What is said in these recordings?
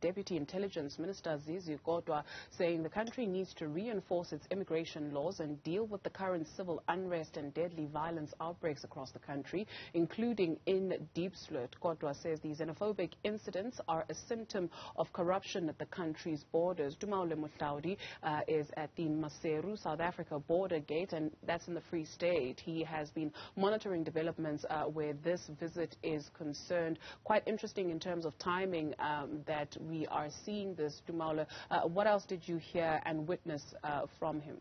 Deputy Intelligence Minister Zizi Kodwa, saying the country needs to reinforce its immigration laws and deal with the current civil unrest and deadly violence outbreaks across the country, including in Diepsloot. Kodwa says these xenophobic incidents are a symptom of corruption at the country's borders. Tumaole Mohlaoli is at the Maseru South Africa Border gate, and that's in the Free State. He has been monitoring developments where this visit is concerned. Quite interesting in terms of timing that we are seeing this. Tumaole, what else did you hear and witness from him?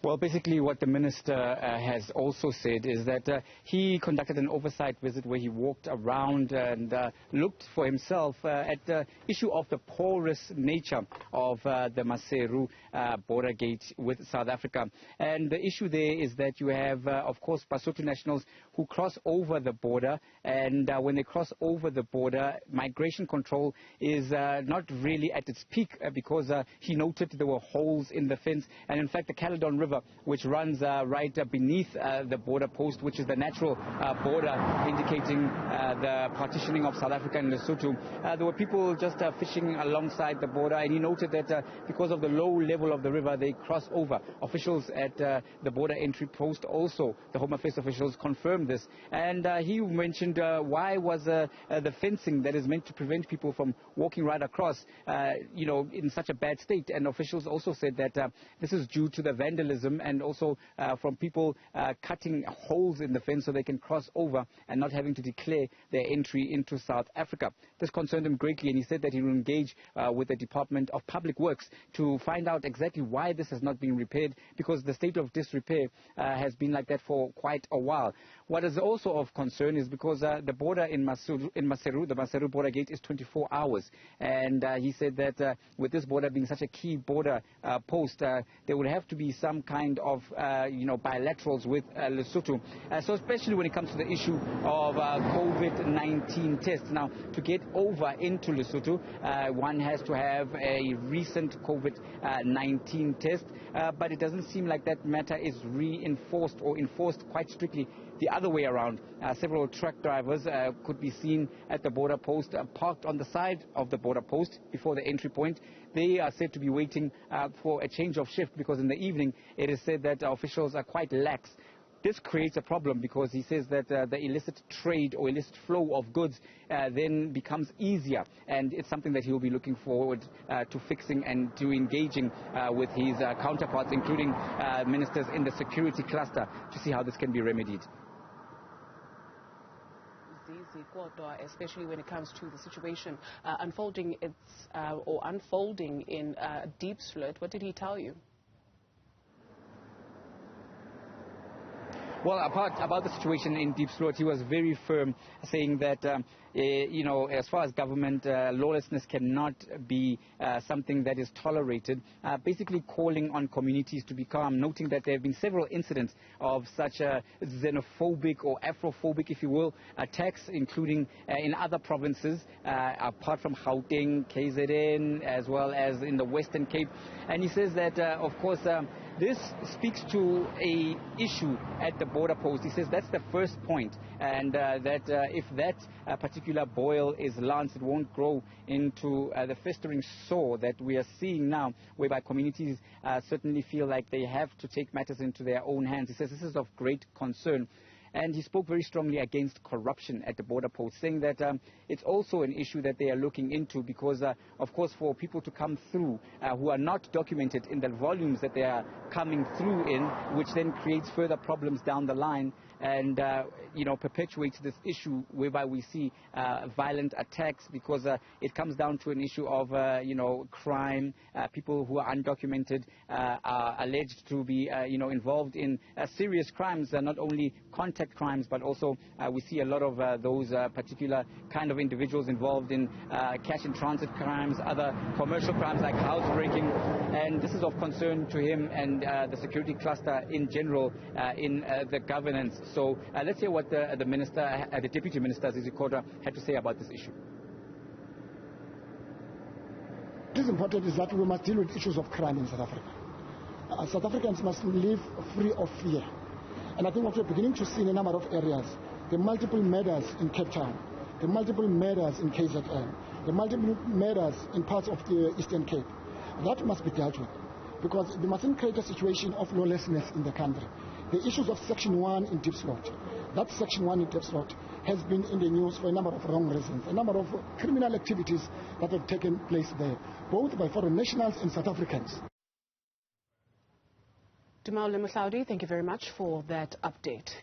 Well, basically what the minister has also said is that he conducted an oversight visit where he walked around and looked for himself at the issue of the porous nature of the Maseru border gate with South Africa. And the issue there is that you have, of course, Basotho nationals who cross over the border, and when they cross over the border, migration control is not really at its peak because he noted there were holes in the fence, and in fact the Caledon River, which runs right beneath the border post, which is the natural border indicating the partitioning of South Africa and Lesotho. There were people just fishing alongside the border, and he noted that because of the low level of the river, they cross over. Officials at the border entry post, also the Home Affairs officials, confirmed this. And he mentioned why was the fencing that is meant to prevent people from walking right across, in such a bad state. And officials also said that this is due to the vandalism and also from people cutting holes in the fence so they can cross over and not having to declare their entry into South Africa. This concerned him greatly, and he said that he will engage with the Department of Public Works to find out exactly why this has not been repaired, because the state of disrepair has been like that for quite a while. What is also of concern is because the border in Maseru, the Maseru border gate, is 24 hours. And he said that with this border being such a key border post, there would have to be some kind of, bilaterals with Lesotho. So especially when it comes to the issue of COVID-19 tests. Now, to get over into Lesotho, one has to have a recent COVID-19 test, but it doesn't seem like that matter is reinforced or enforced quite strictly the other way around. Several truck drivers could be seen at the border post, parked on the side of the border post before the entry point. They are said to be waiting for a change of shift, because in the evening it is said that officials are quite lax. This creates a problem because he says that the illicit trade or illicit flow of goods then becomes easier, and it's something that he will be looking forward to fixing and to engaging with his counterparts, including ministers in the security cluster, to see how this can be remedied. Zizi Kodwa, especially when it comes to the situation unfolding in Diepsloot. What did he tell you? Well, about the situation in Diepsloot, he was very firm, saying that, as far as government, lawlessness cannot be something that is tolerated, basically calling on communities to be calm, noting that there have been several incidents of such xenophobic or Afrophobic, if you will, attacks, including in other provinces, apart from Gauteng, KZN, as well as in the Western Cape. And he says that, of course, this speaks to a issue at the border post. He says that's the first point, and that if that particular boil is lanced, it won't grow into the festering sore that we are seeing now, whereby communities certainly feel like they have to take matters into their own hands. He says this is of great concern. And he spoke very strongly against corruption at the border post, saying that it's also an issue that they are looking into because, of course, for people to come through who are not documented in the volumes that they are coming through in, which then creates further problems down the line and, perpetuates this issue whereby we see violent attacks because it comes down to an issue of, crime. People who are undocumented are alleged to be, involved in serious crimes, not only contact crimes, but also we see a lot of those particular kind of individuals involved in cash in transit crimes, other commercial crimes like housebreaking, and this is of concern to him and the security cluster in general in the governance. So let's hear what the minister, the Deputy Minister Zizi Kodwa, had to say about this issue. What is important is that we must deal with issues of crime in South Africa. South Africans must live free of fear. And I think what we're beginning to see in a number of areas the multiple murders in Cape Town, the multiple murders in KZN, the multiple murders in parts of the Eastern Cape. That must be dealt with, because we mustn't create a situation of lawlessness in the country. The issues of Section 1 in Diepsloot, that Section 1 in Diepsloot has been in the news for a number of wrong reasons, a number of criminal activities that have taken place there, both by foreign nationals and South Africans. Tumaole, Mohlaoli, thank you very much for that update.